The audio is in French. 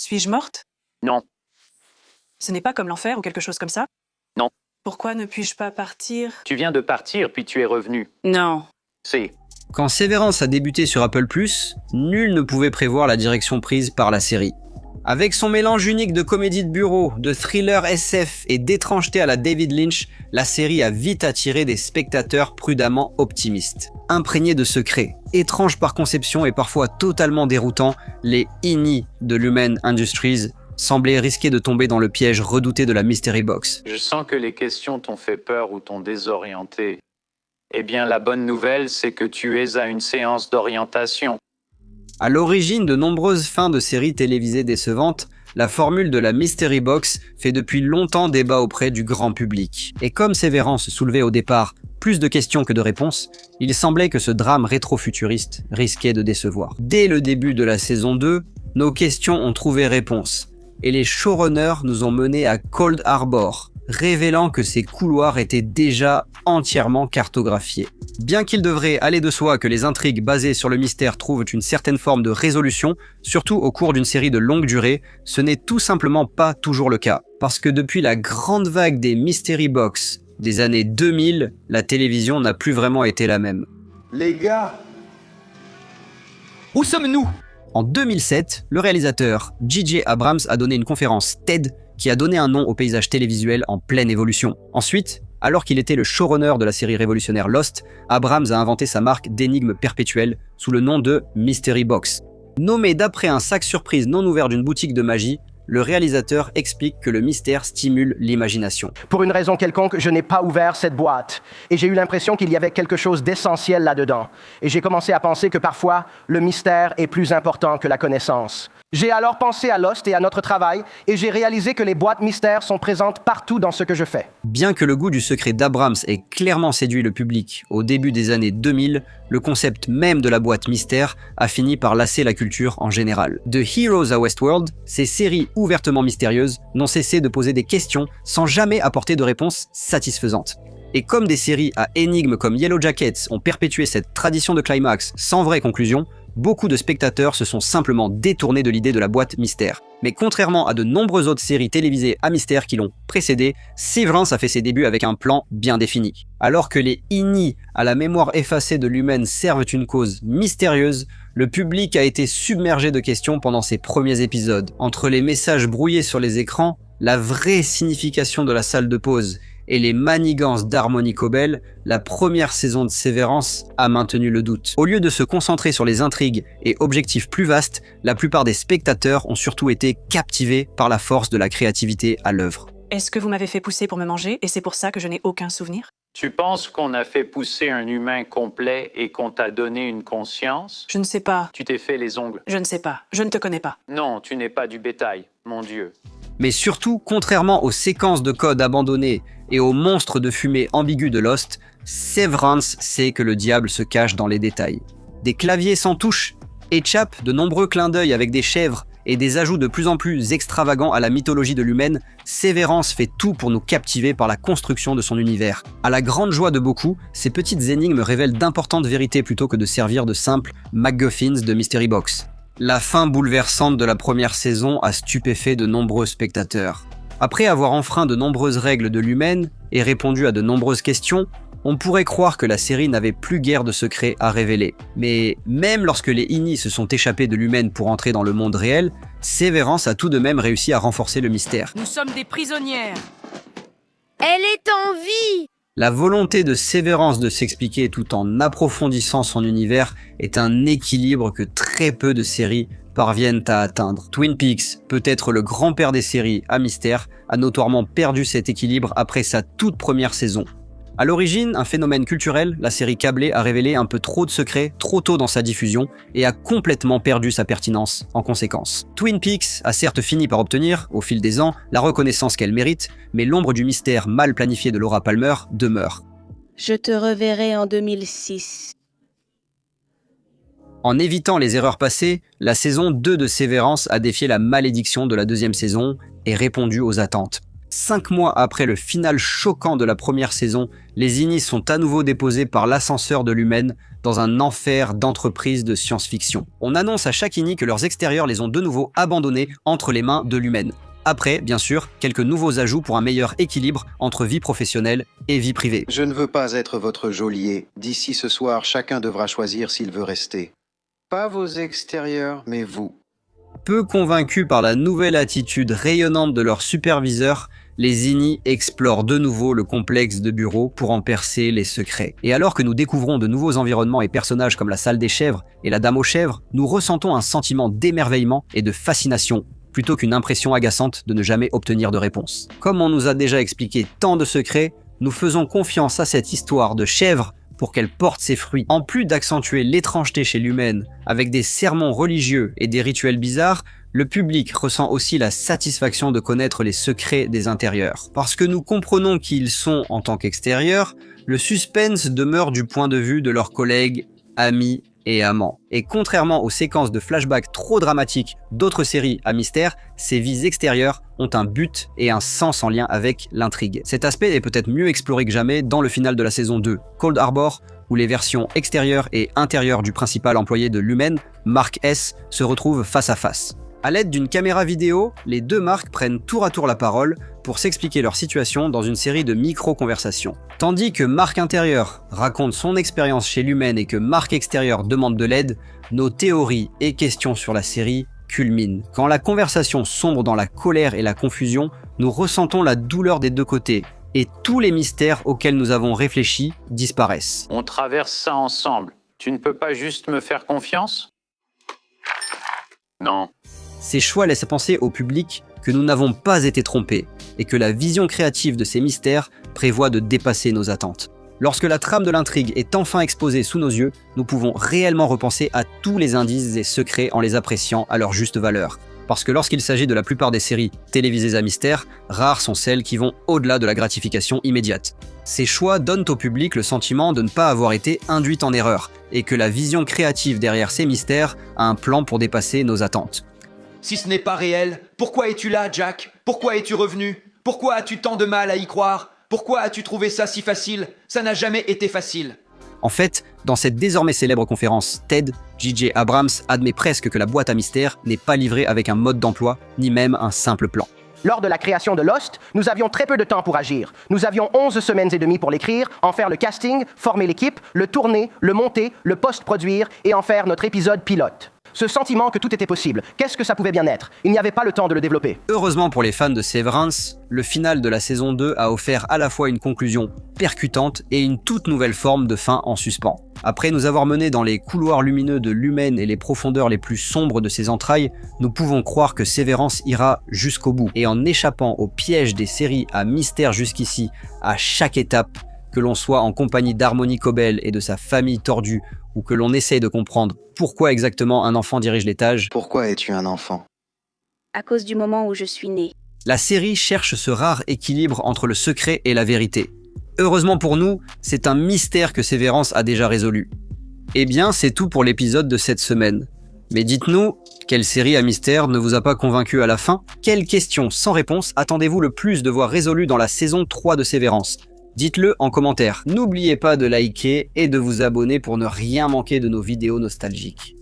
Suis-je morte? Non. Ce n'est pas comme l'enfer ou quelque chose comme ça? Non. Pourquoi ne puis-je pas partir? Tu viens de partir, puis tu es revenu. Non. C'est. Quand Severance a débuté sur Apple+, nul ne pouvait prévoir la direction prise par la série. Avec son mélange unique de comédie de bureau, de thriller SF et d'étrangeté à la David Lynch, la série a vite attiré des spectateurs prudemment optimistes. Imprégnés de secrets, étranges par conception et parfois totalement déroutants, les INI de Lumen Industries semblaient risquer de tomber dans le piège redouté de la Mystery Box. Je sens que les questions t'ont fait peur ou t'ont désorienté. Eh bien, la bonne nouvelle, c'est que tu es à une séance d'orientation. À l'origine de nombreuses fins de séries télévisées décevantes, la formule de la Mystery Box fait depuis longtemps débat auprès du grand public. Et comme Severance soulevait au départ plus de questions que de réponses, il semblait que ce drame rétro-futuriste risquait de décevoir. Dès le début de la saison 2, nos questions ont trouvé réponse, et les showrunners nous ont menés à Cold Harbor, révélant que ces couloirs étaient déjà entièrement cartographiés. Bien qu'il devrait aller de soi que les intrigues basées sur le mystère trouvent une certaine forme de résolution, surtout au cours d'une série de longue durée, ce n'est tout simplement pas toujours le cas. Parce que depuis la grande vague des Mystery Box des années 2000, la télévision n'a plus vraiment été la même. Les gars, Où sommes-nous? En 2007, le réalisateur J.J. Abrams a donné une conférence TED qui a donné un nom au paysage télévisuel en pleine évolution. Ensuite, alors qu'il était le showrunner de la série révolutionnaire Lost, Abrams a inventé sa marque d'énigmes perpétuelles sous le nom de Mystery Box. Nommé d'après un sac surprise non ouvert d'une boutique de magie, le réalisateur explique que le mystère stimule l'imagination. Pour une raison quelconque, je n'ai pas ouvert cette boîte. Et j'ai eu l'impression qu'il y avait quelque chose d'essentiel là-dedans. Et j'ai commencé à penser que parfois, le mystère est plus important que la connaissance. J'ai alors pensé à Lost et à notre travail, et j'ai réalisé que les boîtes mystères sont présentes partout dans ce que je fais. Bien que le goût du secret d'Abrams ait clairement séduit le public au début des années 2000, le concept même de la boîte mystère a fini par lasser la culture en général. De Heroes à Westworld, ces séries ouvertement mystérieuses n'ont cessé de poser des questions sans jamais apporter de réponses satisfaisantes. Et comme des séries à énigmes comme Yellow Jackets ont perpétué cette tradition de climax sans vraie conclusion, beaucoup de spectateurs se sont simplement détournés de l'idée de la boîte mystère. Mais contrairement à de nombreuses autres séries télévisées à mystère qui l'ont précédé, Severance a fait ses débuts avec un plan bien défini. Alors que les INI à la mémoire effacée de l'humaine servent une cause mystérieuse, le public a été submergé de questions pendant ses premiers épisodes. Entre les messages brouillés sur les écrans, la vraie signification de la salle de pause et les manigances d'Harmony Cobell, la première saison de Severance a maintenu le doute. Au lieu de se concentrer sur les intrigues et objectifs plus vastes, la plupart des spectateurs ont surtout été captivés par la force de la créativité à l'œuvre. Est-ce que vous m'avez fait pousser pour me manger et c'est pour ça que je n'ai aucun souvenir? Tu penses qu'on a fait pousser un humain complet et qu'on t'a donné une conscience? Je ne sais pas. Tu t'es fait les ongles. Je ne sais pas. Je ne te connais pas. Non, tu n'es pas du bétail, mon Dieu. Mais surtout, contrairement aux séquences de code abandonnées et aux monstres de fumée ambigus de Lost, Severance sait que le diable se cache dans les détails. Des claviers sans touche échappent de nombreux clins d'œil avec des chèvres et des ajouts de plus en plus extravagants à la mythologie de l'humaine. Severance fait tout pour nous captiver par la construction de son univers. À la grande joie de beaucoup, ces petites énigmes révèlent d'importantes vérités plutôt que de servir de simples MacGuffins de Mystery Box. La fin bouleversante de la première saison a stupéfait de nombreux spectateurs. Après avoir enfreint de nombreuses règles de l'humaine et répondu à de nombreuses questions, on pourrait croire que la série n'avait plus guère de secrets à révéler. Mais même lorsque les INI se sont échappés de l'humaine pour entrer dans le monde réel, Severance a tout de même réussi à renforcer le mystère. Nous sommes des prisonnières. Elle est en vie! La volonté de Severance de s'expliquer tout en approfondissant son univers est un équilibre que très peu de séries parviennent à atteindre. Twin Peaks, peut-être le grand-père des séries à mystère, a notoirement perdu cet équilibre après sa toute première saison. À l'origine, un phénomène culturel, la série câblée a révélé un peu trop de secrets trop tôt dans sa diffusion et a complètement perdu sa pertinence en conséquence. Twin Peaks a certes fini par obtenir, au fil des ans, la reconnaissance qu'elle mérite, mais l'ombre du mystère mal planifié de Laura Palmer demeure. Je te reverrai en 2006. En évitant les erreurs passées, la saison 2 de Severance a défié la malédiction de la deuxième saison et répondu aux attentes. 5 mois après le final choquant de la première saison, les INI sont à nouveau déposés par l'ascenseur de l'humaine dans un enfer d'entreprise de science-fiction. On annonce à chaque INI que leurs extérieurs les ont de nouveau abandonnés entre les mains de l'humaine. Après, bien sûr, quelques nouveaux ajouts pour un meilleur équilibre entre vie professionnelle et vie privée. Je ne veux pas être votre geôlier. D'ici ce soir, chacun devra choisir s'il veut rester. Pas vos extérieurs, mais vous. Peu convaincus par la nouvelle attitude rayonnante de leur superviseur, les INI explorent de nouveau le complexe de bureau pour en percer les secrets. Et alors que nous découvrons de nouveaux environnements et personnages comme la salle des chèvres et la dame aux chèvres, nous ressentons un sentiment d'émerveillement et de fascination, plutôt qu'une impression agaçante de ne jamais obtenir de réponse. Comme on nous a déjà expliqué tant de secrets, nous faisons confiance à cette histoire de chèvre pour qu'elle porte ses fruits. En plus d'accentuer l'étrangeté chez l'humaine avec des sermons religieux et des rituels bizarres, le public ressent aussi la satisfaction de connaître les secrets des intérieurs. Parce que nous comprenons qui ils sont en tant qu'extérieurs, le suspense demeure du point de vue de leurs collègues, amis et amants. Et contrairement aux séquences de flashbacks trop dramatiques d'autres séries à mystère, ces vies extérieures ont un but et un sens en lien avec l'intrigue. Cet aspect est peut-être mieux exploré que jamais dans le final de la saison 2, Cold Harbor, où les versions extérieures et intérieures du principal employé de l'humaine, Mark S, se retrouvent face à face. À l'aide d'une caméra vidéo, les deux Mark prennent tour à tour la parole pour s'expliquer leur situation dans une série de micro-conversations. Tandis que Mark intérieur raconte son expérience chez l'humaine et que Mark extérieur demande de l'aide, nos théories et questions sur la série culminent. Quand la conversation sombre dans la colère et la confusion, nous ressentons la douleur des deux côtés et tous les mystères auxquels nous avons réfléchi disparaissent. On traverse ça ensemble. Tu ne peux pas juste me faire confiance? Non. Ces choix laissent penser au public que nous n'avons pas été trompés et que la vision créative de ces mystères prévoit de dépasser nos attentes. Lorsque la trame de l'intrigue est enfin exposée sous nos yeux, nous pouvons réellement repenser à tous les indices et secrets en les appréciant à leur juste valeur. Parce que lorsqu'il s'agit de la plupart des séries télévisées à mystère, rares sont celles qui vont au-delà de la gratification immédiate. Ces choix donnent au public le sentiment de ne pas avoir été induit en erreur, et que la vision créative derrière ces mystères a un plan pour dépasser nos attentes. Si ce n'est pas réel, pourquoi es-tu là, Jack? Pourquoi es-tu revenu? Pourquoi as-tu tant de mal à y croire? Pourquoi as-tu trouvé ça si facile? Ça n'a jamais été facile. En fait, dans cette désormais célèbre conférence TED, J.J. Abrams admet presque que la boîte à mystère n'est pas livrée avec un mode d'emploi, ni même un simple plan. Lors de la création de Lost, nous avions très peu de temps pour agir. Nous avions 11 semaines et demie pour l'écrire, en faire le casting, former l'équipe, le tourner, le monter, le post-produire et en faire notre épisode pilote. Ce sentiment que tout était possible, qu'est-ce que ça pouvait bien être? Il n'y avait pas le temps de le développer. Heureusement pour les fans de Severance, le final de la saison 2 a offert à la fois une conclusion percutante et une toute nouvelle forme de fin en suspens. Après nous avoir menés dans les couloirs lumineux de l'humaine et les profondeurs les plus sombres de ses entrailles, nous pouvons croire que Severance ira jusqu'au bout. Et en échappant au piège des séries à mystère jusqu'ici, à chaque étape, que l'on soit en compagnie d'Harmony Cobell et de sa famille tordue, ou que l'on essaye de comprendre pourquoi exactement un enfant dirige l'étage. Pourquoi es-tu un enfant? À cause du moment où je suis née. La série cherche ce rare équilibre entre le secret et la vérité. Heureusement pour nous, c'est un mystère que Severance a déjà résolu. Eh bien, c'est tout pour l'épisode de cette semaine. Mais dites-nous, quelle série à mystère ne vous a pas convaincu à la fin? Quelles questions sans réponse attendez-vous le plus de voir résolues dans la saison 3 de Severance? Dites-le en commentaire. N'oubliez pas de liker et de vous abonner pour ne rien manquer de nos vidéos nostalgiques.